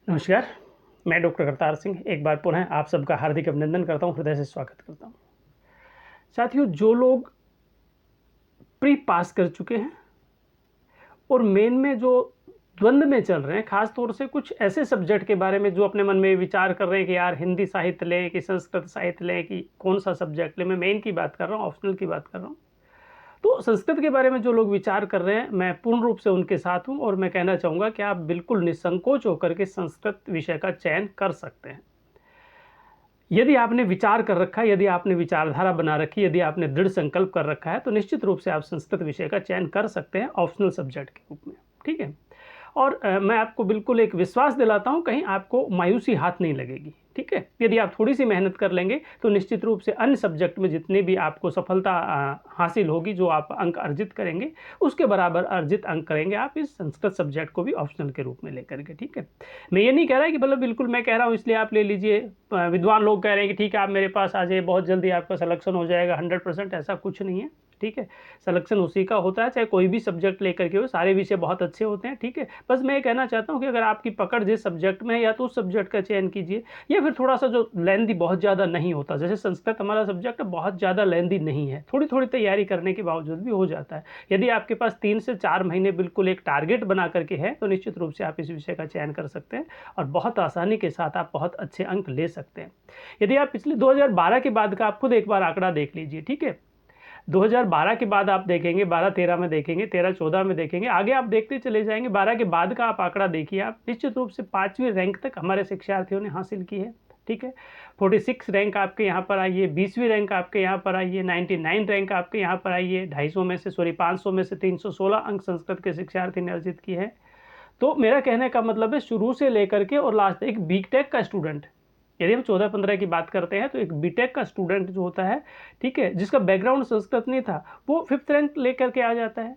नमस्कार, मैं डॉक्टर करतार सिंह एक बार पुनः आप सबका हार्दिक अभिनंदन करता हूँ, हृदय से स्वागत करता हूँ। साथियों, जो लोग प्री पास कर चुके हैं और मेन में जो द्वंद में चल रहे हैं, ख़ास तौर से कुछ ऐसे सब्जेक्ट के बारे में जो अपने मन में विचार कर रहे हैं कि यार हिंदी साहित्य लें कि संस्कृत साहित्य लें कि कौन-सा सब्जेक्ट लें, मैं मेन की बात कर रहा हूँ, ऑप्शनल की बात कर रहा हूँ। तो संस्कृत के बारे में जो लोग विचार कर रहे हैं, मैं पूर्ण रूप से उनके साथ हूँ और मैं कहना चाहूँगा कि आप बिल्कुल निसंकोच होकर के संस्कृत विषय का चयन कर सकते हैं। यदि आपने विचार कर रखा है, यदि आपने विचारधारा बना रखी है, यदि आपने दृढ़ संकल्प कर रखा है, तो निश्चित रूप से आप संस्कृत विषय का चयन कर सकते हैं ऑप्शनल सब्जेक्ट के रूप में, ठीक है? और मैं आपको बिल्कुल एक विश्वास दिलाता हूँ, कहीं आपको मायूसी हाथ नहीं लगेगी, ठीक है? यदि आप थोड़ी-सी मेहनत कर लेंगे, तो निश्चित रूप से अन्य सब्जेक्ट में जितनी भी आपको सफलता हासिल होगी, जो आप अंक अर्जित करेंगे, उसके बराबर अर्जित अंक करेंगे आप इस संस्कृत सब्जेक्ट को भी ऑप्शनल के रूप में लेकर के, ठीक है? मैं ये नहीं कह रहा कि मतलब बिल्कुल मैं कह रहा हूँ इसलिए आप ले लीजिए। विद्वान लोग कह रहे हैं कि ठीक है आप मेरे पास आ जाइए, बहुत जल्दी आपका सिलेक्शन हो जाएगा 100%, ऐसा कुछ नहीं है, ठीक है? सिलेक्शन उसी का होता है, चाहे कोई भी सब्जेक्ट लेकर के हो, सारे विषय बहुत अच्छे होते हैं, ठीक है? बस मैं ये कहना चाहता हूँ कि अगर आपकी पकड़ जिस सब्जेक्ट में है, या तो उस सब्जेक्ट का चयन कीजिए, या फिर थोड़ा-सा जो लेंथी बहुत ज़्यादा नहीं होता, जैसे संस्कृत हमारा सब्जेक्ट बहुत ज़्यादा लेंथी नहीं है, थोड़ी-थोड़ी तैयारी करने के बावजूद भी हो जाता है। यदि आपके पास 3 से 4 महीने बिल्कुल एक टारगेट बना करके है, तो निश्चित रूप से आप इस विषय का चयन कर सकते हैं और बहुत आसानी के साथ आप बहुत अच्छे अंक ले सकते हैं। यदि आप पिछले 2012 के बाद का आप खुद एक बार आंकड़ा देख लीजिए, ठीक है? 2012 के बाद आप देखेंगे, 12-13 में देखेंगे, 13-14 में देखेंगे, आगे आप देखते चले जाएँगे, 12 के बाद का आप आंकड़ा देखिए आप, निश्चित रूप से 5वीं रैंक तक हमारे शिक्षार्थियों ने हासिल की है, ठीक है? 46 रैंक आपके यहाँ पर आई है, 20वीं रैंक आपके यहाँ पर आई है, 99 रैंक आपके यहाँ पर आई है, 250 में से 500 में से 316 अंक संस्कृत के शिक्षार्थी ने अर्जित किए हैं। तो मेरा कहने का मतलब है शुरू से लेकर के और लास्ट एक बीटेक का स्टूडेंट, यदि हम 14-15 की बात करते हैं तो एक बीटेक का स्टूडेंट जो होता है, ठीक है, जिसका बैकग्राउंड संस्कृत नहीं था, वो 5th रैंक लेकर के आ जाता है,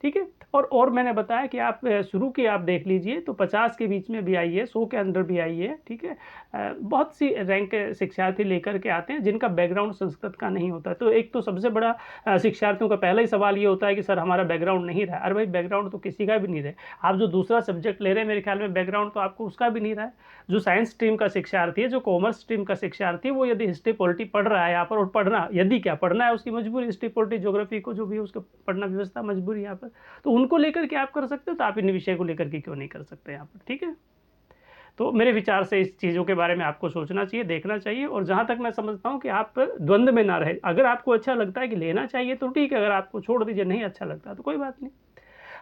ठीक है? और मैंने बताया कि आप शुरू की आप देख लीजिए तो 50 के बीच में भी आई है, 100 के अंदर भी आई है, ठीक है? बहुत सी रैंक शिक्षार्थी लेकर के आते हैं जिनका बैकग्राउंड संस्कृत का नहीं होता है। तो एक तो सबसे बड़ा शिक्षार्थियों का पहला ही सवाल ये होता है कि सर हमारा बैकग्राउंड नहीं रहा है। अरे भाई, बैकग्राउंड तो किसी का भी नहीं रहा। आप जो दूसरा सब्जेक्ट ले रहे हैं, मेरे ख्याल में बैकग्राउंड तो आपको उसका भी नहीं रहा है। जो साइंस स्ट्रीम का शिक्षार्थी है, जो कॉमर्स स्ट्रीम का शिक्षार्थी है, वो यदि हिस्ट्री पॉलिटी पढ़ रहा है यहाँ पर, और पढ़ना यदि क्या पढ़ना है उसकी मजबूरी, हिस्ट्री पॉलिटी ज्योग्राफी को जो भी उसका पढ़ना व्यवस्था मजबूरी यहाँ पर, तो उनको लेकर के आप कर सकते हो, तो आप इन विषय को लेकर के क्यों नहीं कर सकते यहाँ पर, ठीक है? तो मेरे विचार से इस चीज़ों के बारे में आपको सोचना चाहिए, देखना चाहिए, और जहाँ तक मैं समझता हूँ कि आप द्वंद में ना रहे। अगर आपको अच्छा लगता है कि लेना चाहिए तो ठीक है, अगर आपको छोड़ दीजिए, नहीं अच्छा लगता तो कोई बात नहीं।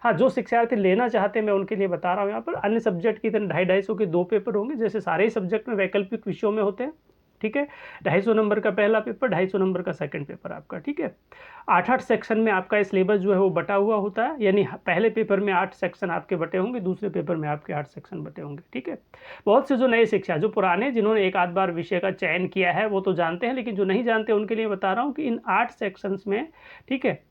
हाँ, जो शिक्षार्थी लेना चाहते हैं मैं उनके लिए बता रहा हूँ यहाँ पर, अन्य सब्जेक्ट की तरह 250-250 के 2 पेपर होंगे, जैसे सारे ही सब्जेक्ट में वैकल्पिक विषयों में होते हैं, ठीक है? 250 नंबर का पहला पेपर, 250 नंबर का सेकंड पेपर आपका, ठीक है? 8-8 सेक्शन में आपका सिलेबस जो है वो बटा हुआ होता है, यानी पहले पेपर में 8 सेक्शन आपके बटे होंगे, दूसरे पेपर में आपके 8 सेक्शन बटे होंगे, ठीक है? बहुत से जो नए शिक्षा, जो पुराने जिन्होंने एक आध बार विषय का चयन किया है वो तो जानते हैं, लेकिन जो नहीं जानते उनके लिए बता रहा हूँ कि इन 8 सेक्शंस में, ठीक है,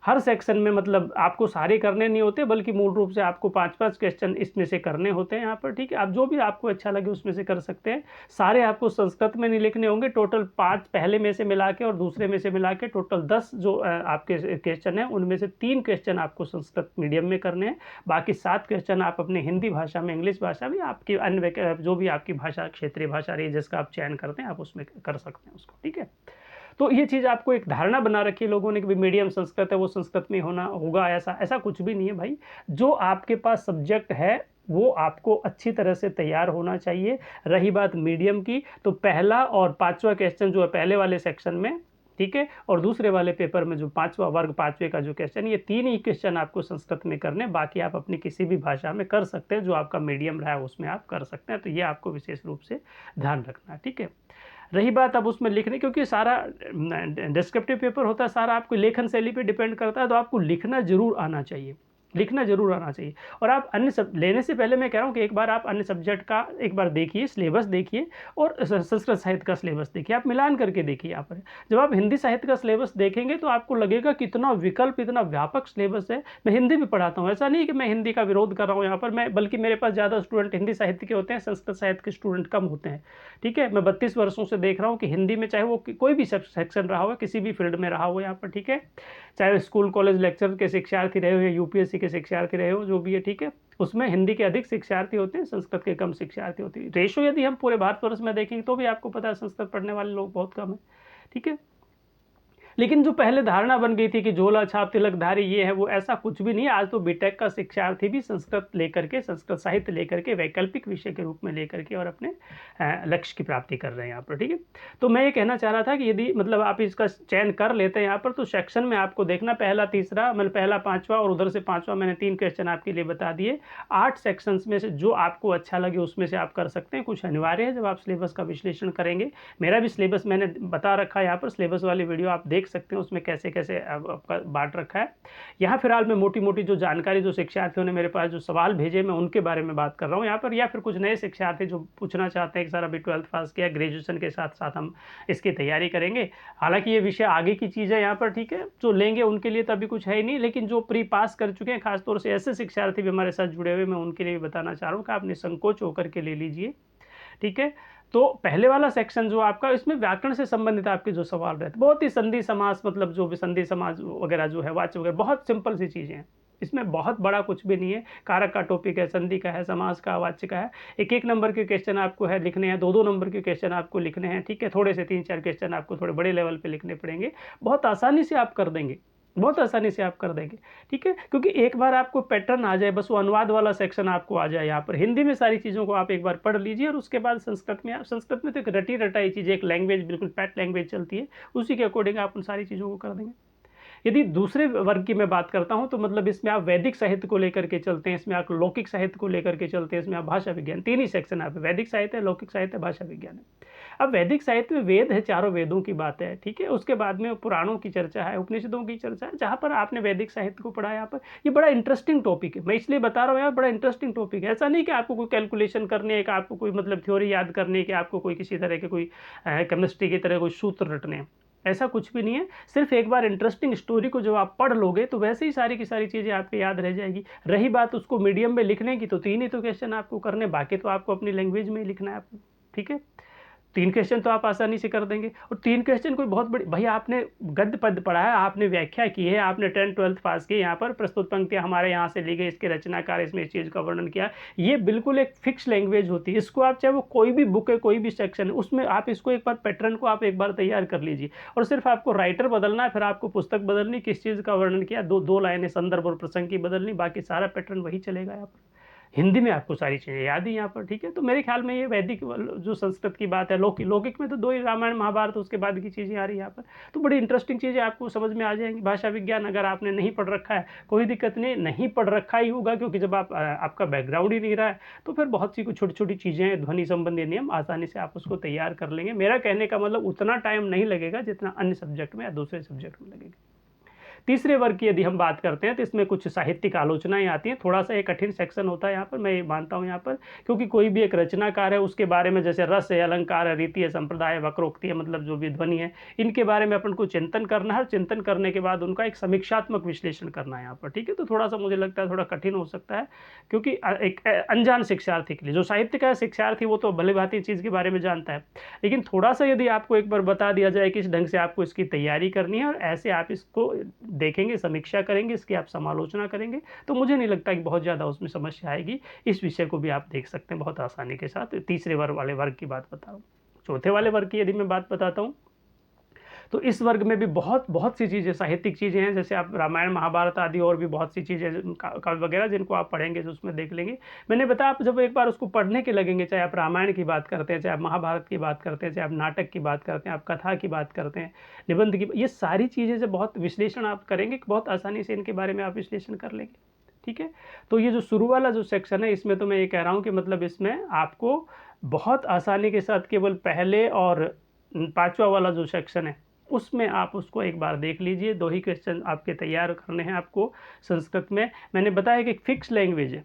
हर सेक्शन में मतलब आपको सारे करने नहीं होते, बल्कि मूल रूप से आपको 5-5 क्वेश्चन इसमें से करने होते हैं यहाँ पर, ठीक है? आप जो भी आपको अच्छा लगे उसमें से कर सकते हैं। सारे आपको संस्कृत में नहीं लिखने होंगे, टोटल 5 पहले में से मिला के और दूसरे में से मिला के टोटल 10 जो आपके क्वेश्चन हैं, उनमें से 3 क्वेश्चन आपको संस्कृत मीडियम में करने हैं, बाकी 7 क्वेश्चन आप अपने हिंदी भाषा में, इंग्लिश भाषा में, आपकी अन्य जो भी आपकी भाषा, क्षेत्रीय भाषा रही है जिसका आप चयन करते हैं, आप उसमें कर सकते हैं उसको, ठीक है? तो ये चीज़ आपको एक धारणा बना रखी है लोगों ने कि भाई मीडियम संस्कृत है, वो संस्कृत में होना होगा, ऐसा ऐसा कुछ भी नहीं है भाई। जो आपके पास सब्जेक्ट है वो आपको अच्छी तरह से तैयार होना चाहिए। रही बात मीडियम की, तो पहला और 5वां क्वेश्चन जो है पहले वाले सेक्शन में, ठीक है, और दूसरे वाले पेपर में जो 5वां वर्ग 5वें का जो क्वेश्चन, ये 3 ही क्वेश्चन आपको संस्कृत में करने, बाकी आप अपनी किसी भी भाषा में कर सकते हैं, जो आपका मीडियम रहा है उसमें आप कर सकते हैं। तो ये आपको विशेष रूप से ध्यान रखना है, ठीक है। रही बात अब उसमें लिखने, क्योंकि सारा डिस्क्रिप्टिव पेपर होता है, सारा आपकी लेखन शैली पे डिपेंड करता है, तो आपको लिखना ज़रूर आना चाहिए, लिखना ज़रूर आना चाहिए। और आप अन्य सब लेने से पहले मैं कह रहा हूँ कि एक बार आप अन्य सब्जेक्ट का एक बार देखिए, सिलेबस देखिए, और संस्कृत साहित्य का सिलेबस देखिए, आप मिलान करके देखिए यहाँ पर। जब आप हिंदी साहित्य का सिलेबस देखेंगे तो आपको लगेगा कितना विकल्प, इतना व्यापक सिलेबस है। मैं हिंदी भी पढ़ाता हूँ, ऐसा नहीं है कि मैं हिंदी का विरोध कर रहा हूँ यहाँ पर, मैं बल्कि मेरे पास ज़्यादा स्टूडेंट हिंदी साहित्य के होते हैं, संस्कृत साहित्य के स्टूडेंट कम होते हैं, ठीक है। मैं 32 वर्षों से देख रहा हूँ कि हिंदी में चाहे वो कोई भी सेक्शन रहा हो, किसी भी फील्ड में रहा हो यहाँ पर, ठीक है, चाहे स्कूल कॉलेज लेक्चर के शिक्षार्थी रहे हो या यूपीएससी के के शिक्षार्थी रहे हो जो भी है, ठीक है, उसमें हिंदी के अधिक शिक्षार्थी होते हैं, संस्कृत के कम शिक्षार्थी होते हैं। रेशो यदि हम पूरे भारतवर्ष में देखेंगे तो भी आपको पता है संस्कृत पढ़ने वाले लोग बहुत कम है, ठीक है। लेकिन जो पहले धारणा बन गई थी कि झोला छाप तिलकधारी ये है वो, ऐसा कुछ भी नहीं है। आज तो बीटेक का शिक्षार्थी भी संस्कृत लेकर के, संस्कृत साहित्य लेकर के वैकल्पिक विषय के रूप में लेकर के और अपने लक्ष्य की प्राप्ति कर रहे हैं यहाँ पर, ठीक है। तो मैं ये कहना चाह रहा था कि यदि मतलब आप इसका चयन कर लेते हैं यहाँ पर, तो सेक्शन में आपको देखना पहला तीसरा, मतलब पहला पाँचवा और उधर से पाँचवा, मैंने 3 क्वेश्चन आपके लिए बता दिए। 8 सेक्शंस में से जो आपको अच्छा लगे उसमें से आप कर सकते हैं। कुछ अनिवार्य है जब आप सिलेबस का विश्लेषण करेंगे। मेरा भी सिलेबस मैंने बता रखा है यहाँ पर, सिलेबस वाली वीडियो आप देख सकते हैं, उसमें कैसे कैसे आपका बांट रखा है। यहाँ फिलहाल मैं मोटी मोटी जो जानकारी जो शिक्षार्थियों ने मेरे पास जो सवाल भेजे मैं उनके बारे में बात कर रहा हूँ यहाँ पर, या फिर कुछ नए शिक्षार्थी जो पूछना चाहते हैं कि सर अभी 12th पास किया, ग्रेजुएशन के साथ साथ हम इसकी तैयारी करेंगे। हालांकि ये विषय आगे की चीज़ है यहाँ पर, ठीक है, जो लेंगे उनके लिए तो अभी कुछ है ही नहीं, लेकिन जो प्री पास कर चुके हैं, खासतौर से ऐसे शिक्षार्थी भी हमारे साथ जुड़े हुए, मैं उनके लिए बताना चाह रहा हूँ कि आप निसंकोच होकर के ले लीजिए, ठीक है। तो पहले वाला सेक्शन जो आपका, इसमें व्याकरण से संबंधित आपके जो सवाल रहते, बहुत ही संधि समास, मतलब जो भी संधि समास वगैरह जो है, वाच्य वगैरह, बहुत सिंपल सी चीज़ें हैं। इसमें बहुत बड़ा कुछ भी नहीं है। कारक का टॉपिक है, संधि का है, समास का, वाच्य का है। एक एक नंबर के क्वेश्चन आपको है लिखने हैं, 2-2 नंबर के क्वेश्चन आपको लिखने हैं, ठीक है। थोड़े से 3-4 क्वेश्चन आपको थोड़े बड़े लेवल पे लिखने पड़ेंगे। बहुत आसानी से आप कर देंगे, बहुत आसानी से आप कर देंगे, ठीक है। क्योंकि एक बार आपको पैटर्न आ जाए, बस वो अनुवाद वाला सेक्शन आपको आ जाए यहाँ पर, हिंदी में सारी चीज़ों को आप एक बार पढ़ लीजिए और उसके बाद संस्कृत में, आप संस्कृत में तो एक रटी रटाई चीज़, एक लैंग्वेज, बिल्कुल पैट लैंग्वेज चलती है, उसी के अकॉर्डिंग आप उन सारी चीज़ों को कर देंगे। यदि दूसरे वर्ग की मैं बात करता हूं तो मतलब इसमें आप वैदिक साहित्य को लेकर के चलते हैं, इसमें आप लौकिक साहित्य को लेकर के चलते हैं, इसमें आप भाषा विज्ञान, 3 ही सेक्शन आप, वैदिक साहित्य है, लौकिक साहित्य है, भाषा विज्ञान है। अब वैदिक साहित्य में वेद है, चारों वेदों की बात है, ठीक है। उसके बाद में पुराणों की चर्चा है, उपनिषदों की चर्चा है, जहाँ पर आपने वैदिक साहित्य को पढ़ा है यहाँ पर। ये बड़ा इंटरेस्टिंग टॉपिक है, मैं इसलिए बता रहा हूँ यार, बड़ा इंटरेस्टिंग टॉपिक है। ऐसा नहीं कि आपको कोई कैलकुलेशन करनी है, कि आपको कोई मतलब थ्योरी याद करनी है, कि आपको कोई किसी तरह के कोई केमिस्ट्री की तरह कोई सूत्र रटने हैं, ऐसा कुछ भी नहीं है। सिर्फ एक बार इंटरेस्टिंग स्टोरी को जब आप पढ़ लोगे तो वैसे ही सारी की सारी चीज़ें आपके याद रह जाएगी। रही बात उसको मीडियम में लिखने की, तो 3 ही तो क्वेश्चन आपको करने, बाकी तो आपको अपनी लैंग्वेज में ही लिखना है आपको, ठीक है। 3 क्वेश्चन तो आप आसानी से कर देंगे, और 3 क्वेश्चन कोई बहुत बड़ी, भाई आपने गद्य पद पढ़ा है, आपने व्याख्या की है, आपने 10th-12th पास की, यहाँ पर प्रस्तुत पंक्तियाँ हमारे यहाँ से ली गई, इसके रचनाकार इसमें इस चीज़ का वर्णन किया। ये बिल्कुल एक फिक्स लैंग्वेज होती है। इसको आप चाहे वो कोई भी बुक है, कोई भी सेक्शन है, उसमें आप इसको एक बार पैटर्न को आप एक बार तैयार कर लीजिए, और सिर्फ आपको राइटर बदलना है, फिर आपको पुस्तक बदलनी, किस चीज़ का वर्णन किया, 2 लाइनें संदर्भ और प्रसंग की बदलनी, बाकी सारा पैटर्न वही चलेगा यहाँ पर। हिंदी में आपको सारी चीज़ें याद ही यहाँ पर, ठीक है। तो मेरे ख्याल में ये वैदिक जो संस्कृत की बात है, लौकिक में तो 2 ही रामायण महाभारत, उसके बाद की चीज़ें आ रही है यहाँ पर, तो बड़ी इंटरेस्टिंग चीज़ें आपको समझ में आ जाएंगी। भाषा विज्ञान अगर आपने नहीं पढ़ रखा है, कोई दिक्कत नहीं, नहीं पढ़ रखा ही होगा, क्योंकि जब आप आपका बैकग्राउंड ही नहीं रहा है, तो फिर बहुत सी कुछ छोटी छोटी चीज़ें, ध्वनि संबंधी नियम, आसानी से आप उसको तैयार कर लेंगे। मेरा कहने का मतलब उतना टाइम नहीं लगेगा जितना अन्य सब्जेक्ट में या दूसरे सब्जेक्ट में लगेगा। तीसरे वर्ग की यदि हम बात करते हैं तो इसमें कुछ साहित्यिक आलोचनाएं आती हैं। थोड़ा सा एक कठिन सेक्शन होता है यहाँ पर, मैं ये मानता हूँ यहाँ पर, क्योंकि कोई भी एक रचनाकार है उसके बारे में, जैसे रस है, अलंकार है, रीति है, संप्रदाय, वक्रोक्ति है, मतलब जो भी ध्वनि है, इनके बारे में अपन को चिंतन करना है, और चिंतन करने के बाद उनका एक समीक्षात्मक विश्लेषण करना है यहाँ पर, ठीक है। तो थोड़ा सा मुझे लगता है थोड़ा कठिन हो सकता है, क्योंकि एक अनजान शिक्षार्थी के लिए, जो साहित्य का शिक्षार्थी वो तो भले भांति चीज़ के बारे में जानता है, लेकिन थोड़ा सा यदि आपको एक बार बता दिया जाए कि इस ढंग से आपको इसकी तैयारी करनी है और ऐसे आप इसको देखेंगे, समीक्षा करेंगे, इसकी आप समालोचना करेंगे, तो मुझे नहीं लगता कि बहुत ज़्यादा उसमें समस्या आएगी। इस विषय को भी आप देख सकते हैं बहुत आसानी के साथ। तीसरे वर्ग वाले वर्ग की बात बता रहा हूँ। चौथे वाले वर्ग की यदि मैं बात बताता हूँ, तो इस वर्ग में भी बहुत बहुत सी चीज़ें, साहित्यिक चीज़ें हैं, जैसे आप रामायण महाभारत आदि और भी बहुत सी चीज़ें काव्य वगैरह, जिनको आप पढ़ेंगे तो उसमें देख लेंगे। मैंने बताया, आप जब एक बार उसको पढ़ने के लगेंगे, चाहे आप रामायण की बात करते हैं, चाहे आप महाभारत की बात करते हैं, चाहे आप नाटक की बात करते हैं, आप कथा की बात करते हैं, निबंध की, ये सारी चीज़ें जब बहुत विश्लेषण आप करेंगे, बहुत आसानी से इनके बारे में आप विश्लेषण कर लेंगे, ठीक है। तो ये जो शुरू वाला जो सेक्शन है, इसमें तो मैं ये कह रहा हूँ कि मतलब इसमें आपको बहुत आसानी के साथ केवल पहले और 5वां वाला जो सेक्शन है उसमें आप उसको एक बार देख लीजिए। 2 ही क्वेश्चन आपके तैयार करने हैं आपको संस्कृत में। मैंने बताया कि फिक्स लैंग्वेज है,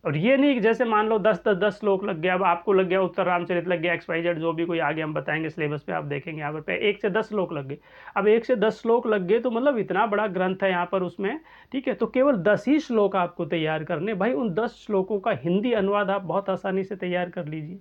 और ये नहीं कि जैसे मान लो 10 श्लोक लग गया, अब आपको लग गया उत्तर रामचरित लग गया, XYZ जो भी कोई आगे हम बताएंगे सिलेबस पे आप देखेंगे यहाँ पर 1 से 10 श्लोक लग गए। अब 1 से 10 श्लोक लग गए तो मतलब इतना बड़ा ग्रंथ है यहाँ पर उसमें, ठीक है। तो केवल 10 ही श्लोक आपको तैयार करने, भाई उन 10 श्लोकों का हिंदी अनुवाद आप बहुत आसानी से तैयार कर लीजिए,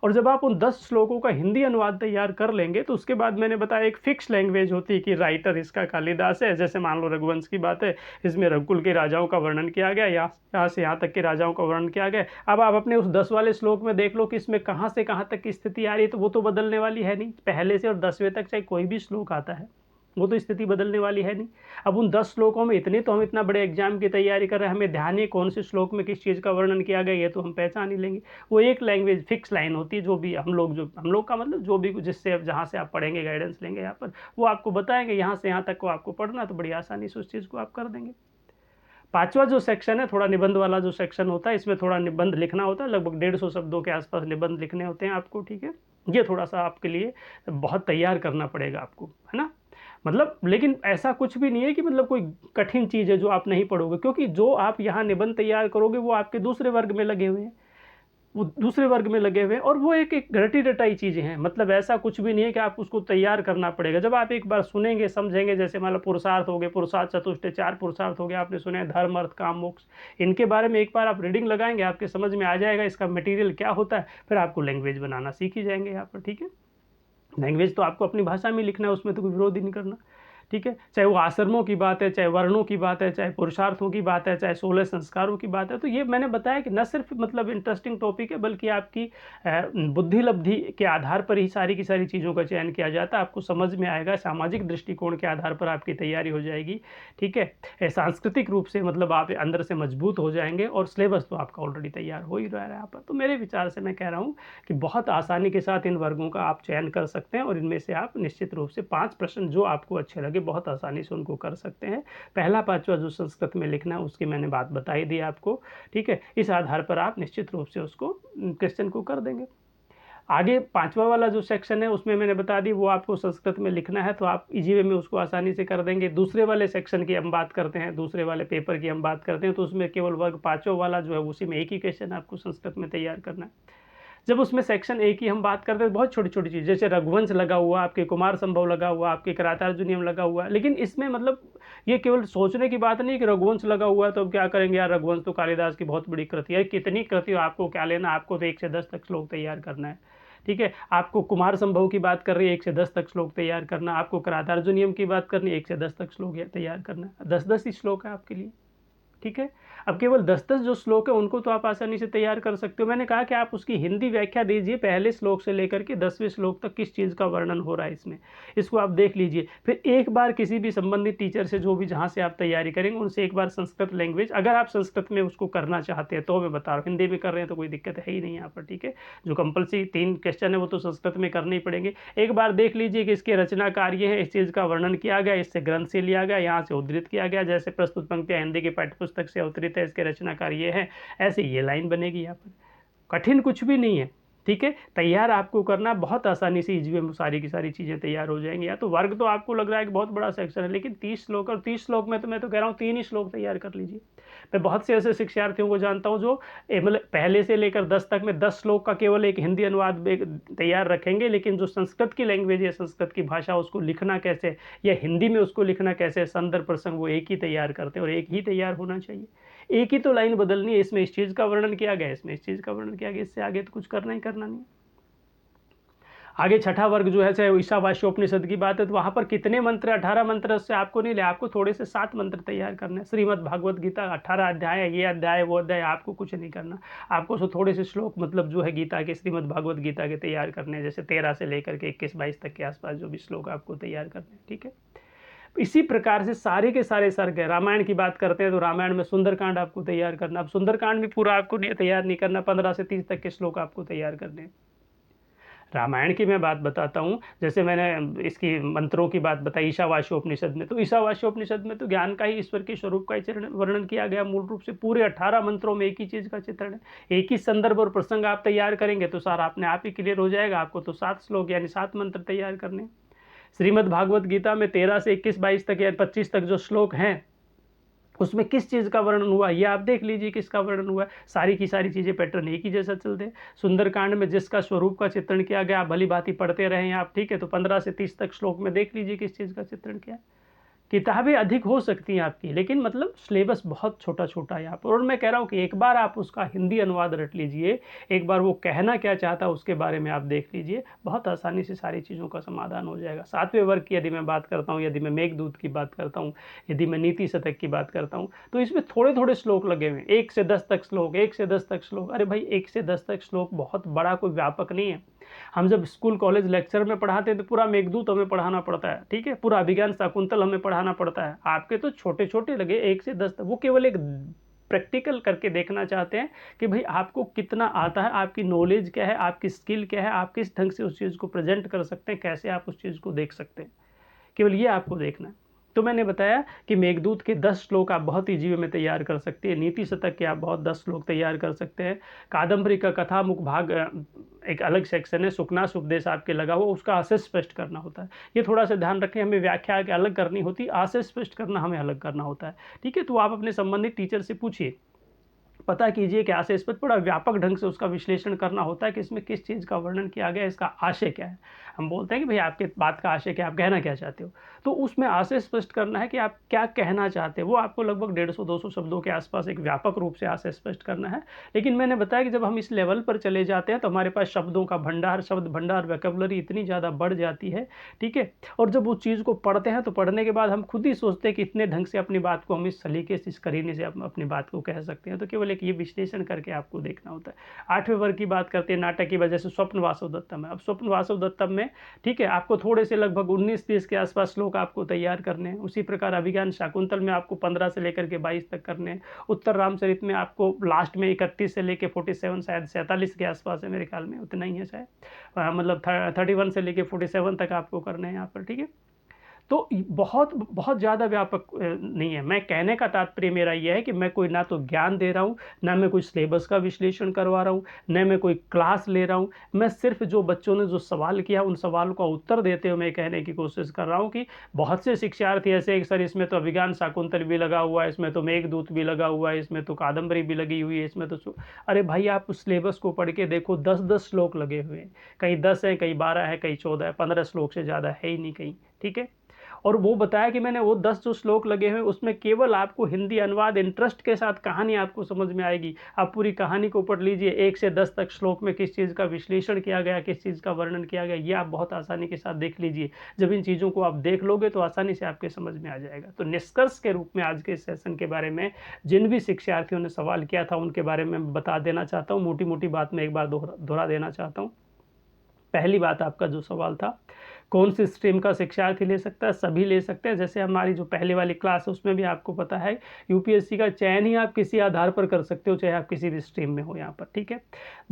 और जब आप उन 10 श्लोकों का हिंदी अनुवाद तैयार कर लेंगे तो उसके बाद मैंने बताया एक फिक्स लैंग्वेज होती है कि राइटर इसका कालिदास है। जैसे मान लो रघुवंश की बात है, इसमें रघुकुल के राजाओं का वर्णन किया गया, यहाँ से यहाँ तक के राजाओं का वर्णन किया गया। अब आप अपने उस 10 वाले श्लोक में देख लो कि इसमें कहाँ से कहाँ तक की स्थिति आ रही है, तो वो तो बदलने वाली है नहीं। पहले से और 10वें तक चाहे कोई भी श्लोक आता है वो तो स्थिति बदलने वाली है नहीं। अब उन 10 श्लोकों में इतने तो हम इतना बड़े एग्जाम की तैयारी कर रहे हैं, हमें ध्यान है कौन से श्लोक में किस चीज़ का वर्णन किया गया, ये तो हम पहचान ही लेंगे। वो एक लैंग्वेज फिक्स लाइन होती है, जो हम लोग का मतलब जो भी जिससे जहाँ से आप पढ़ेंगे, गाइडेंस लेंगे यहाँ पर, वो आपको बताएंगे यहाँ से यहाँ तक को आपको पढ़ना, तो बड़ी आसानी से उस चीज़ को आप कर देंगे। 5वां जो सेक्शन है, थोड़ा निबंध वाला जो सेक्शन होता है, इसमें थोड़ा निबंध लिखना होता है, लगभग 150 शब्दों के आसपास निबंध लिखने होते हैं आपको, ठीक है। ये थोड़ा सा आपके लिए बहुत तैयार करना पड़ेगा आपको, है ना। मतलब लेकिन ऐसा कुछ भी नहीं है कि मतलब कोई कठिन चीज़ है जो आप नहीं पढ़ोगे, क्योंकि जो आप यहाँ निबंध तैयार करोगे वो आपके दूसरे वर्ग में लगे हुए हैं, वो दूसरे वर्ग में लगे हुए हैं, और वो एक एक रटी रटाई चीज़ें हैं। मतलब ऐसा कुछ भी नहीं है कि आप उसको तैयार करना पड़ेगा। जब आप एक बार सुनेंगे समझेंगे, जैसे मान लो पुरुषार्थ हो गए, पुरुषार्थ चतुष्टय 4 पुरुषार्थ हो गए, आपने सुने धर्म अर्थ काम मोक्ष, इनके बारे में एक बार आप रीडिंग लगाएंगे, आपके समझ में आ जाएगा इसका मटेरियल क्या होता है, फिर आपको लैंग्वेज बनाना सीख ही जाएंगे यहाँ पर, ठीक है। लैंग्वेज तो आपको अपनी भाषा में लिखना है, उसमें तो कोई विरोध ही नहीं करना, ठीक है। चाहे वो आश्रमों की बात है, चाहे वर्णों की बात है, चाहे पुरुषार्थों की बात है, चाहे 16 संस्कारों की बात है, तो ये मैंने बताया कि न सिर्फ मतलब इंटरेस्टिंग टॉपिक है, बल्कि आपकी बुद्धि लब्धि के आधार पर ही सारी की सारी चीज़ों का चयन किया जाता है। आपको समझ में आएगा, सामाजिक दृष्टिकोण के आधार पर आपकी तैयारी हो जाएगी, ठीक है। सांस्कृतिक रूप से मतलब आप अंदर से मजबूत हो जाएंगे, और सिलेबस तो आपका ऑलरेडी तैयार हो ही रहा है यहाँ पर। तो मेरे विचार से मैं कह रहा हूँ कि बहुत आसानी के साथ इन वर्गों का आप चयन कर सकते हैं, और इनमें से आप निश्चित रूप से 5 प्रश्न जो आपको अच्छे लगे बहुत आसानी से उनको कर सकते हैं। पहला 5वां जो संस्कृत में लिखना है उसकी मैंने बात बताई दी आपको, ठीक है। इस आधार पर आप निश्चित रूप से उसको क्वेश्चन को कर देंगे। आगे 5वां वाला जो सेक्शन है उसमें मैंने बता दी, वो आपको संस्कृत में लिखना है, तो आप इजी वे में उसको आसानी से कर देंगे। दूसरे वाले सेक्शन की हम बात करते हैं, दूसरे वाले पेपर की हम बात करते हैं, तो उसमें केवल वर्ग 5वां वाला जो है उसी में एक ही क्वेश्चन आपको संस्कृत में तैयार करना है। जब उसमें सेक्शन ए की हम बात करते हैं, बहुत छोटी छोटी चीज़, जैसे रघुवंश लगा हुआ, आपके कुमार संभव लगा हुआ, आपके किरातार्जुनीयम लगा हुआ, लेकिन इसमें मतलब ये केवल सोचने की बात नहीं कि रघुवंश लगा हुआ है तो अब क्या करेंगे यार, रघुवंश तो कालिदास की बहुत बड़ी कृति है। कितनी कृति हो, आपको क्या लेना, आपको तो 1 से 10 तक श्लोक तैयार करना है, ठीक है। आपको कुमार संभव की बात कर रही है, 1 से 10 तक श्लोक तैयार करना। आपको किरातार्जुनीयम की बात करनी है, 1 से 10 तक श्लोक तैयार करना है। 10-10 ही श्लोक है आपके लिए, ठीक है। अब केवल 10-10 जो श्लोक है उनको तो आप आसानी से तैयार कर सकते हो। मैंने कहा कि आप उसकी हिंदी व्याख्या दीजिए, पहले श्लोक से लेकर के 10वें श्लोक तक किस चीज़ का वर्णन हो रहा है इसमें, इसको आप देख लीजिए। फिर एक बार किसी भी संबंधित टीचर से, जो भी जहाँ से आप तैयारी करेंगे, उनसे एक बार संस्कृत लैंग्वेज, अगर आप संस्कृत में उसको करना चाहते हैं तो मैं बता रहा हूँ, हिंदी में कर रहे हैं तो कोई दिक्कत है ही नहीं यहाँ पर, ठीक है। जो कंपल्सरी 3 क्वेश्चन है वो तो संस्कृत में करने ही पड़ेंगे। एक बार देख लीजिए कि इसके रचनाकार ये है, इस चीज़ का वर्णन किया गया, इससे ग्रंथ से लिया गया, यहाँ से उद्धृत किया गया, जैसे प्रस्तुत पंक्तियाँ हिंदी की पाठ्यपुस्तक से अवतरित है, इसके रचनाकार ये है, ऐसे ये लाइन बनेगी यहाँ पर। कठिन कुछ भी नहीं है, ठीक है। तैयार आपको करना बहुत आसानी से, इजी में सारी की सारी चीज़ें तैयार हो जाएंगी। या तो वर्ग तो आपको लग रहा है कि बहुत बड़ा सेक्शन है, लेकिन 30 श्लोक, और 30 श्लोक में तो मैं तो कह रहा हूँ 3 ही श्लोक तैयार कर लीजिए। मैं बहुत से ऐसे शिक्षार्थियों को जानता हूँ जो मतलब पहले से लेकर 10 तक में 10 श्लोक का केवल एक हिंदी अनुवाद तैयार रखेंगे, लेकिन जो संस्कृत की लैंग्वेज है, संस्कृत की भाषा, उसको लिखना कैसे या हिंदी में उसको लिखना कैसे, संदर्भ प्रसंग, वो एक ही तैयार करते हैं, और एक ही तैयार होना चाहिए। एक ही तो लाइन बदलनी है, इसमें इस चीज़ का वर्णन किया गया, इसमें इस चीज़ का वर्णन किया गया, इससे आगे तो कुछ करना ही करना नहीं। आगे 6ठा वर्ग जो है, चाहे ईशावास्योपनिषद की बात है, तो वहाँ पर कितने मंत्र, 18 मंत्र, उससे आपको नहीं ले, आपको थोड़े से 7 मंत्र तैयार करने हैं। श्रीमद् भागवत गीता 18 अध्याय है, ये अध्याय वो अध्याय, आपको कुछ नहीं करना। आपको तो थोड़े से श्लोक मतलब जो है गीता के, श्रीमद् भागवत गीता के तैयार करने हैं, जैसे 13 से लेकर के 21-22 तक के आसपास जो भी श्लोक आपको तैयार करने हैं, ठीक है। इसी प्रकार से सारे के सारे सर्ग है। रामायण की बात करते हैं तो रामायण में सुंदरकांड आपको तैयार करना। अब सुंदरकांड भी पूरा आपको तैयार नहीं करना, 15 से 30 तक के श्लोक आपको तैयार करने हैं। रामायण की मैं बात बताता हूँ, जैसे मैंने इसकी मंत्रों की बात बताई ईशावास्योपनिषद में, तो ईशावास्योपनिषद में तो ज्ञान का ही, ईश्वर के स्वरूप का ही वर्णन किया गया मूल रूप से। पूरे 18 मंत्रों में एक ही चीज़ का चित्रण है, एक ही संदर्भ और प्रसंग आप तैयार करेंगे तो सारा अपने आप ही क्लियर हो जाएगा। आपको तो 7 श्लोक यानी 7 मंत्र तैयार करने। श्रीमद् भागवत गीता में 13 से 21-22 तक या 25 तक जो श्लोक हैं, उसमें किस चीज़ का वर्णन हुआ ये आप देख लीजिए, किसका वर्णन हुआ है। सारी की सारी चीज़ें पैटर्न एक ही जैसा चलते हैं। सुंदरकांड में जिसका स्वरूप का चित्रण किया गया, भली भांति पढ़ते रहें आप, ठीक है। तो 15 से 30 तक श्लोक में देख लीजिए किस चीज़ का चित्रण किया है, किताबें अधिक हो सकती हैं आपकी, लेकिन मतलब सिलेबस बहुत छोटा-छोटा है यहाँ पर। और मैं कह रहा हूँ कि एक बार आप उसका हिंदी अनुवाद रट लीजिए, एक बार वो कहना क्या चाहता है उसके बारे में आप देख लीजिए, बहुत आसानी से सारी चीज़ों का समाधान हो जाएगा। 7वें वर्ग की यदि मैं बात करता हूँ, यदि मैं मेघदूत की बात करता हूँ, यदि मैं नीति शतक की बात करता हूँ, तो इसमें थोड़े-थोड़े श्लोक लगे हुए हैं, 1 से 10 तक श्लोक, 1 से 10 तक श्लोक। अरे भाई 1 से 10 तक श्लोक बहुत बड़ा कोई व्यापक नहीं है। हम जब स्कूल कॉलेज लेक्चर में पढ़ाते हैं तो पूरा मेघदूत हमें पढ़ाना पड़ता है, ठीक है? पूरा अभिज्ञान शाकुंतल हमें पढ़ाना पड़ता है। आपके तो छोटे-छोटे लगे 1 से 10 तक, वो केवल एक प्रैक्टिकल करके देखना चाहते हैं कि भई आपको कितना आता है, आपकी नॉलेज क्या है, आपकी स्किल क्या है, आप किस ढंग से उस चीज़ को प्रेज़ेंट कर सकते हैं, कैसे आप उस चीज़ को देख सकते हैं। केवल ये आपको देखना है। तो मैंने बताया कि मेघदूत के 10 श्लोक आप बहुत ईज़ी वे में तैयार कर सकते हैं, नीति शतक के आप बहुत 10 श्लोक तैयार कर सकते हैं। कादंबरी का कथामुख भाग एक अलग सेक्शन है, सुकनास उपदेश आपके लगा हुआ, उसका आशय स्पष्ट करना होता है। ये थोड़ा-सा ध्यान रखें, हमें व्याख्या के अलग करनी होती है, आशय स्पष्ट करना हमें अलग करना होता है। ठीक है? तो आप अपने संबंधित टीचर से पूछिए। पता कीजिए कि आशय स्पष्ट बड़ा व्यापक ढंग से उसका विश्लेषण करना होता है कि इसमें किस चीज़ का वर्णन किया गया है, इसका आशय क्या है। हम बोलते हैं कि भई आपके बात का आशय क्या है, आप कहना क्या चाहते हो? तो उसमें आशय स्पष्ट करना है कि आप क्या कहना चाहते हो, वो आपको लगभग 150-200 शब्दों के आसपास एक व्यापक रूप से आशय स्पष्ट करना है। लेकिन मैंने बताया कि जब हम इस लेवल पर चले जाते हैं तो हमारे पास शब्दों का भंडार, शब्द भंडार, वोकैब्युलरी इतनी ज़्यादा बढ़ जाती है, ठीक है? और जब उस चीज़ को पढ़ते हैं तो पढ़ने के बाद हम खुद ही सोचते हैं कि इतने ढंग से अपनी बात को हम इस सलीके से, इस करीने से अपनी बात को कह सकते हैं। तो केवल एक ये विश्लेषण करके आपको देखना होता है। 8वें वर्ग की बात करते हैं, नाटक की वजह से स्वप्न वासव दत्तम है। अब स्वप्न वासव दत्तम में ठीक है, आपको थोड़े से लगभग 19-20 के आसपास श्लोक आपको तैयार करने हैं। उसी प्रकार अभिज्ञान शाकुंतल में आपको 15 से लेकर के 22 तक करने हैं। उत्तर रामचरित में आपको लास्ट में 31 से लेके 47 शायद 47 के आसपास है मेरे ख्याल में, उतना ही है शायद। मतलब 31 से लेके 47 तक आपको करने हैं यहाँ पर, ठीक है? तो बहुत बहुत ज़्यादा व्यापक नहीं है। मैं कहने का तात्पर्य मेरा ये है कि मैं कोई ना तो ज्ञान दे रहा हूँ, ना मैं कोई सिलेबस का विश्लेषण करवा रहा हूँ, ना मैं कोई क्लास ले रहा हूँ। मैं सिर्फ़ जो बच्चों ने जो सवाल किया, उन सवालों का उत्तर देते हुए मैं कहने की कोशिश कर रहा हूँ कि बहुत से शिक्षार्थी ऐसे हैं कि सर इसमें तो अभिज्ञान शाकुंतल भी लगा हुआ है, इसमें तो मेघदूत भी लगा हुआ है, इसमें तो कादंबरी भी लगी हुई है, इसमें तो अरे भाई आप उस सिलेबस को पढ़ के देखो, 10-10 श्लोक लगे हुए हैं। कहीं 10 है, कहीं 12 है, कहीं 14 है, 15 श्लोक से ज़्यादा है ही नहीं कहीं, ठीक है? और वो बताया कि मैंने वो 10 जो श्लोक लगे हुए उसमें केवल आपको हिंदी अनुवाद इंटरेस्ट के साथ कहानी आपको समझ में आएगी। आप पूरी कहानी को पढ़ लीजिए, 1 से 10 तक श्लोक में किस चीज़ का विश्लेषण किया गया, किस चीज़ का वर्णन किया गया, ये आप बहुत आसानी के साथ देख लीजिए। जब इन चीज़ों को आप देख लोगे तो आसानी से आपके समझ में आ जाएगा। तो निष्कर्ष के रूप में आज के इस सेशन के बारे में जिन भी शिक्षार्थियों ने सवाल किया था उनके बारे में बता देना चाहता हूँ, मोटी-मोटी बात मैं एक बार दोहरा देना चाहता हूँ। पहली बात आपका जो सवाल था, कौन सी स्ट्रीम का शिक्षार्थी ले सकता है? सभी ले सकते हैं। जैसे हमारी जो पहले वाली क्लास है उसमें भी आपको पता है यूपीएससी का चयन ही आप किसी आधार पर कर सकते हो, चाहे आप किसी भी स्ट्रीम में हो यहाँ पर, ठीक है?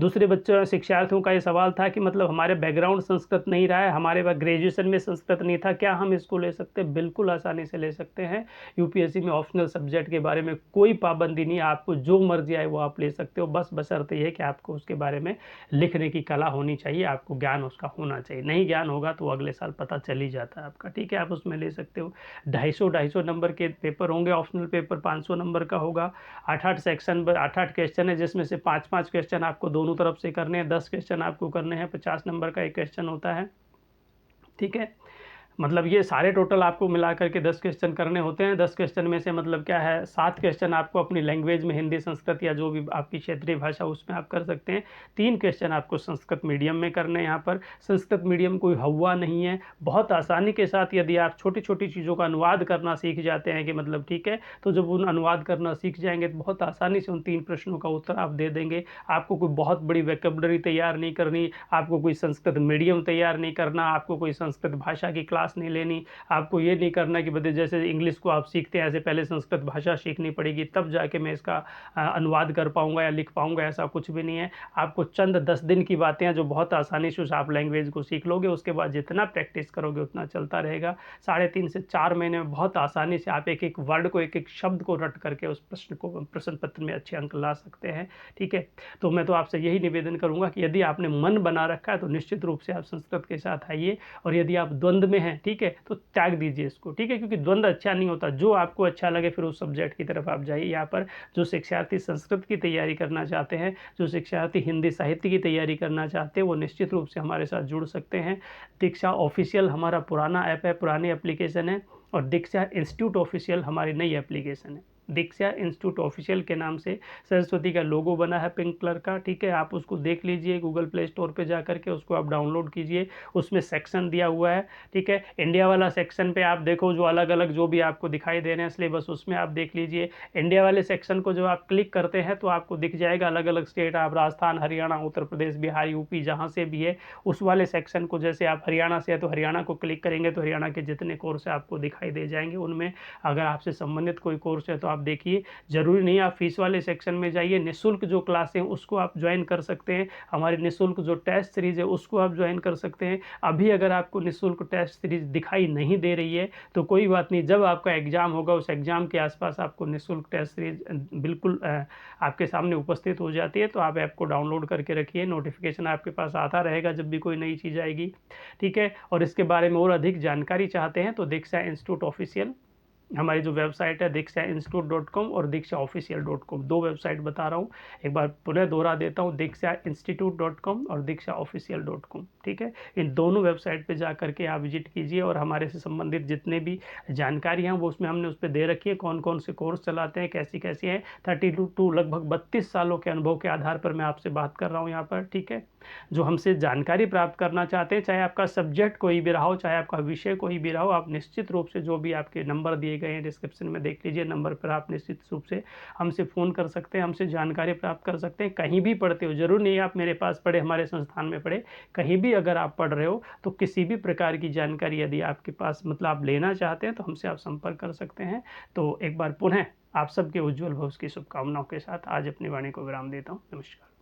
दूसरे बच्चों शिक्षार्थियों का ये सवाल था कि मतलब हमारे बैकग्राउंड संस्कृत नहीं रहा है, हमारे पास ग्रेजुएशन में संस्कृत नहीं था, क्या हम इसको ले सकते हैं? बिल्कुल आसानी से ले सकते हैं। यूपीएससी में ऑप्शनल सब्जेक्ट के बारे में कोई पाबंदी नहीं है, आपको जो मर्ज़ी आए वो आप ले सकते हो, बस बशर्ते ये कि आपको उसके बारे में लिखने की कला होनी चाहिए, आपको ज्ञान उसका होना चाहिए। नहीं ज्ञान होगा तो अगले साल पता चल ही जाता है आपका, ठीक है? आप उसमें ले सकते हो। 250 नंबर के पेपर होंगे, ऑप्शनल पेपर 500 नंबर का होगा। 8-8 सेक्शन 8-8 क्वेश्चन है जिसमें से 5-5 क्वेश्चन आपको दोनों तरफ से करने हैं, 10 क्वेश्चन आपको करने हैं, 50 नंबर का एक क्वेश्चन होता है, ठीक है? मतलब ये सारे टोटल आपको मिला कर के 10 क्वेश्चन करने होते हैं। 10 क्वेश्चन में से मतलब क्या है, 7 क्वेश्चन आपको अपनी लैंग्वेज में हिंदी, संस्कृत या जो भी आपकी क्षेत्रीय भाषा उसमें आप कर सकते हैं। 3 क्वेश्चन आपको संस्कृत मीडियम में करने हैं यहाँ पर। संस्कृत मीडियम कोई हौवा नहीं है। बहुत आसानी के साथ यदि आप छोटी-छोटी चीज़ों का अनुवाद करना सीख जाते हैं कि मतलब ठीक है, तो जब उन अनुवाद करना सीख जाएँगे तो बहुत आसानी से उन 3 प्रश्नों का उत्तर आप दे देंगे। आपको कोई बहुत बड़ी वोकैब्युलरी तैयार नहीं करनी, आपको कोई संस्कृत मीडियम तैयार नहीं करना, आपको कोई संस्कृत भाषा की क्लास नहीं लेनी, आपको ये नहीं करना कि बदले जैसे इंग्लिश को आप सीखते हैं ऐसे पहले संस्कृत भाषा सीखनी पड़ेगी तब जाके मैं इसका अनुवाद कर पाऊँगा या लिख पाऊँगा, ऐसा कुछ भी नहीं है। आपको चंद 10 दिन की बातें हैं जो बहुत आसानी से उस आप लैंग्वेज को सीख लोगे, उसके बाद जितना प्रैक्टिस करोगे उतना चलता रहेगा। 3.5 से 4 महीने में बहुत आसानी से आप एक-एक वर्ड को, एक-एक शब्द को रट करके उस प्रश्न पत्र में अच्छे अंक ला सकते हैं, ठीक है? तो मैं तो आपसे यही निवेदन करूँगा कि यदि आपने मन बना रखा है तो निश्चित रूप से आप संस्कृत के साथ आइए, और यदि आप द्वंद्व में हैं, ठीक है, तो त्याग दीजिए इसको, ठीक है? क्योंकि द्वंद्व अच्छा नहीं होता, जो आपको अच्छा लगे फिर उस सब्जेक्ट की तरफ आप जाइए। यहाँ पर जो शिक्षार्थी संस्कृत की तैयारी करना चाहते हैं, जो शिक्षार्थी हिंदी साहित्य की तैयारी करना चाहते हैं, वो निश्चित रूप से हमारे साथ जुड़ सकते हैं। दीक्षा ऑफिशियल हमारा पुराना ऐप है, पुरानी एप्लीकेशन है। और दीक्षा इंस्टीट्यूट ऑफिशियल हमारी नई एप्लीकेशन है। दीक्षा इंस्टीट्यूट ऑफिशियल के नाम से सरस्वती का लोगो बना है पिंक कलर का, ठीक है। आप उसको देख लीजिए, गूगल प्ले स्टोर पे जा करके उसको आप डाउनलोड कीजिए। उसमें सेक्शन दिया हुआ है, ठीक है। इंडिया वाला सेक्शन पे आप देखो, जो अलग अलग जो भी आपको दिखाई दे रहे हैं सिलेबस, उसमें आप देख लीजिए। इंडिया वाले सेक्शन को जो आप क्लिक करते हैं तो आपको दिख जाएगा अलग अलग स्टेट, आप राजस्थान, हरियाणा, उत्तर प्रदेश, बिहार, यूपी, जहाँ से भी है उस वाले सेक्शन को, जैसे आप हरियाणा से है तो हरियाणा को क्लिक करेंगे तो हरियाणा के जितने कोर्स आपको दिखाई दे जाएंगे। उनमें अगर आपसे संबंधित कोई कोर्स है तो आप देखिए। ज़रूरी नहीं आप फीस वाले सेक्शन में जाइए, निःशुल्क जो क्लासें हैं उसको आप ज्वाइन कर सकते हैं। हमारी निःशुल्क जो टेस्ट सीरीज़ है उसको आप ज्वाइन कर सकते हैं। अभी अगर आपको निःशुल्क टेस्ट सीरीज़ दिखाई नहीं दे रही है तो कोई बात नहीं, जब आपका एग्ज़ाम होगा उस एग्ज़ाम के आसपास आपको निःशुल्क टेस्ट सीरीज़ बिल्कुल आपके सामने उपस्थित हो जाती है। तो आप ऐप को डाउनलोड करके रखिए, नोटिफिकेशन आपके पास आता रहेगा जब भी कोई नई चीज़ आएगी, ठीक है। और इसके बारे में और अधिक जानकारी चाहते हैं तो दीक्षा इंस्टीट्यूट ऑफिशियल हमारी जो वेबसाइट है dikshainstitute.com और dikshaofficial.com, दो वेबसाइट बता रहा हूँ, एक बार पुनः दोहरा देता हूँ, dikshainstitute.com और dikshaofficial.com, ठीक है। इन दोनों वेबसाइट पे जा करके आप विजिट कीजिए और हमारे से संबंधित जितने भी जानकारी हैं वो उसमें हमने उस पर दे रखी है, कौन कौन से कोर्स चलाते हैं, कैसी कैसी हैं। 32 लगभग 32 सालों के अनुभव के आधार पर मैं आपसे बात कर रहा हूँ यहाँ पर, ठीक है। जो हमसे जानकारी प्राप्त करना चाहते हैं, चाहे आपका सब्जेक्ट कोई भी रहा हो, चाहे आपका विषय कोई भी रहा हो, आप निश्चित रूप से जो भी आपके नंबर दिए गए हैं डिस्क्रिप्शन में देख लीजिए, नंबर पर आप निश्चित रूप से हमसे फ़ोन कर सकते हैं, हमसे जानकारी प्राप्त कर सकते हैं। कहीं भी पढ़ते हो, ज़रूर नहीं आप मेरे पास पढ़े, हमारे संस्थान में पढ़े, कहीं भी अगर आप पढ़ रहे हो तो किसी भी प्रकार की जानकारी यदि आपके पास मतलब आप लेना चाहते हैं तो हमसे आप संपर्क कर सकते हैं। तो एक बार पुनः आप सबके उज्जवल भविष्य की शुभकामनाओं के साथ आज अपनी वाणी को विराम देता हूँ। नमस्कार।